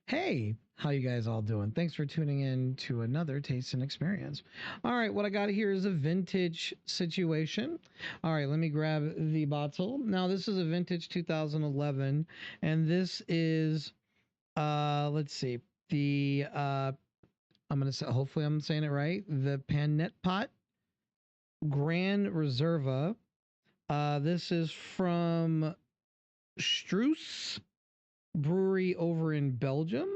Hey, how you guys all doing? Thanks for tuning in to another taste and experience. All right, what I got here is a vintage situation. All right, let me grab the bottle. Now this is a vintage 2011 and this is let's see. The I'm going to say hopefully I'm saying it right. The Pannepot Grand Reserva. This is from Struce Brewery over in Belgium.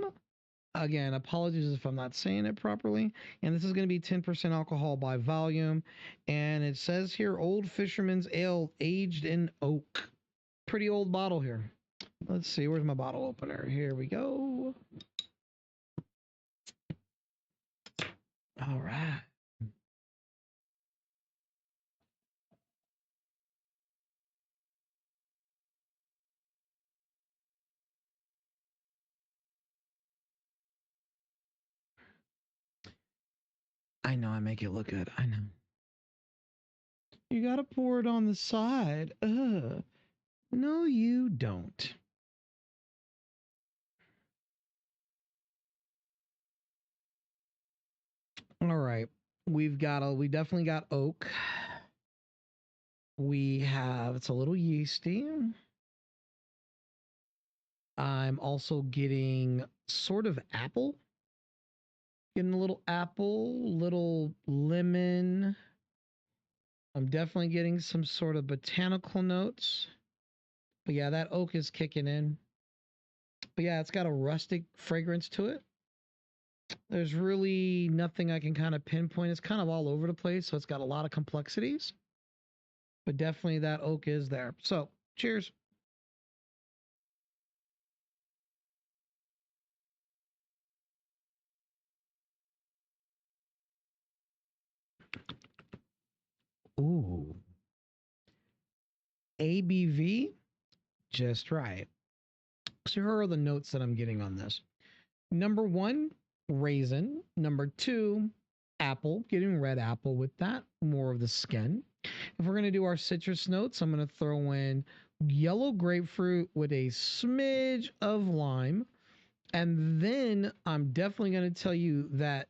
Again, apologies if I'm not saying it properly. And this is going to be 10% alcohol by volume. And it says here, Old Fisherman's Ale aged in oak. Pretty old bottle here. Let's see, where's my bottle opener? Here we go. All right. I know I make it look good. I know. You gotta pour it on the side. Ugh. No, you don't. All right. We definitely got oak. We have, it's a little yeasty. I'm also getting sort of apple. Getting a little apple, little lemon. I'm definitely getting some sort of botanical notes. But yeah, that oak is kicking in. But yeah, it's got a rustic fragrance to it. There's really nothing I can kind of pinpoint. It's kind of all over the place, so it's got a lot of complexities. But definitely that oak is there. So, cheers. Ooh. ABV, just right. So here are the notes that I'm getting on this. Number one, raisin. Number two, apple, getting red apple with that, more of the skin. If we're going to do our citrus notes, I'm going to throw in yellow grapefruit with a smidge of lime. And then I'm definitely going to tell you that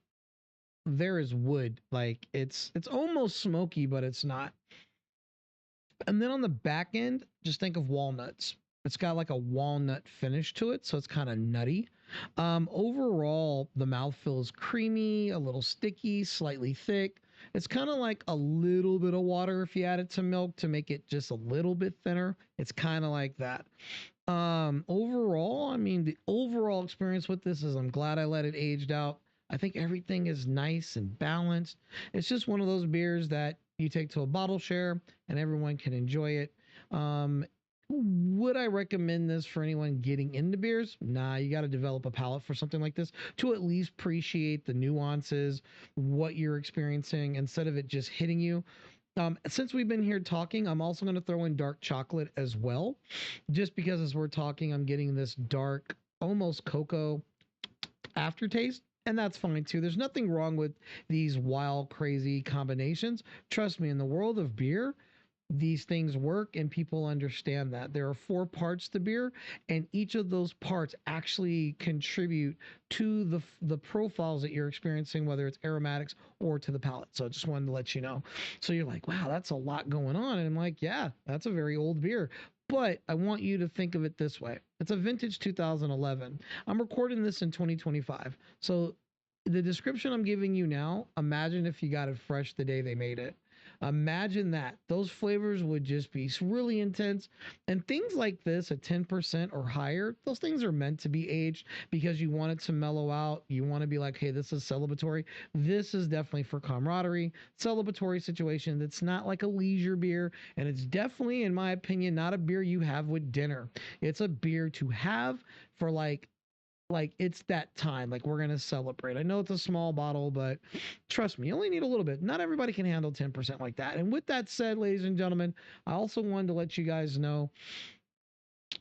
there is wood. Like it's almost smoky, but it's not. And then on the back end, just think of walnuts. It's got like a walnut finish to it, so it's kind of nutty. Overall, the mouthfeel is creamy, a little sticky, slightly thick. It's kind of like a little bit of water if you add it to milk to make it just a little bit thinner. It's kind of like that. Overall, I mean, the overall experience with this is I'm glad I let it aged out. I think everything is nice and balanced. It's just one of those beers that you take to a bottle share and everyone can enjoy it. Would I recommend this for anyone getting into beers? Nah, you got to develop a palate for something like this to at least appreciate the nuances, what you're experiencing, instead of it just hitting you. Since we've been here talking, I'm also going to throw in dark chocolate as well, just because as we're talking, I'm getting this dark, almost cocoa aftertaste. And that's fine too. There's nothing wrong with these wild, crazy combinations. Trust me, in the world of beer, these things work and people understand that there are four parts to beer and each of those parts actually contribute to the profiles that you're experiencing, whether it's aromatics or to the palate. So I just wanted to let you know. So you're like, wow, that's a lot going on. And I'm like, yeah, that's a very old beer. But I want you to think of it this way. It's a vintage 2011. I'm recording this in 2025. So the description I'm giving you now, imagine if you got it fresh the day they made it. Imagine that. Those flavors would just be really intense. And things like this at 10% or higher, those things are meant to be aged because you want it to mellow out. You want to be like, hey, this is celebratory. This is definitely for camaraderie, celebratory situation. That's not like a leisure beer. And it's definitely, in my opinion, not a beer you have with dinner. It's a beer to have for like it's that time, like we're gonna celebrate. I know it's a small bottle, but trust me, you only need a little bit. Not everybody can handle 10% like that. And with that said, ladies and gentlemen, I also wanted to let you guys know,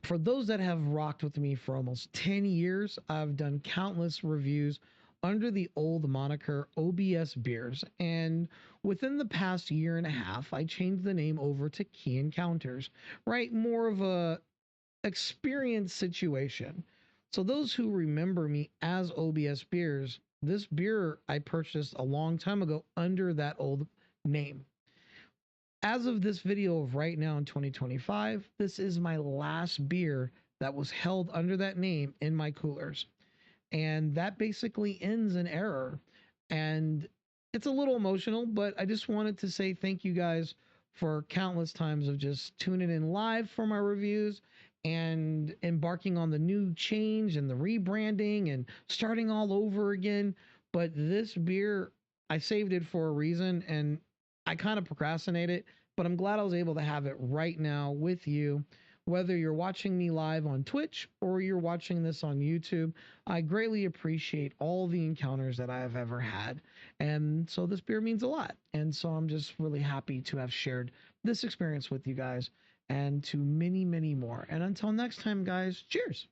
for those that have rocked with me for almost 10 years, I've done countless reviews under the old moniker OBS Beers, and within the past year and a half I changed the name over to Key Encounters, right? More of a experience situation. So those who remember me as OBS Beers, this beer I purchased a long time ago under that old name. As of this video of right now in 2025, this is my last beer that was held under that name in my coolers. And that basically ends an era. And it's a little emotional, but I just wanted to say thank you guys for countless times of just tuning in live for my reviews and embarking on the new change and the rebranding and starting all over again. But this beer, I saved it for a reason, and I kind of procrastinated, but I'm glad I was able to have it right now with you. Whether you're watching me live on Twitch or you're watching this on YouTube, I greatly appreciate all the encounters that I have ever had. And so this beer means a lot. And so I'm just really happy to have shared this experience with you guys and to many, many more. And until next time, guys, cheers.